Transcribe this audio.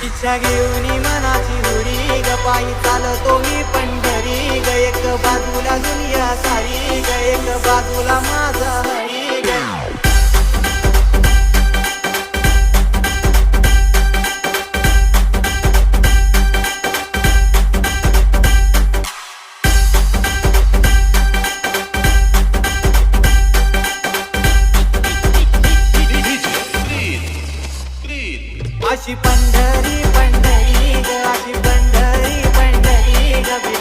इच्छा घेऊन मनाची हुरी ग पायी चालतो मी पंढरी ग एक बाजूला दुनिया सारी ग एक बाजूला माझा हरी ग अशी पंढरी पंढरी ग अशी पंढरी पंढरी ग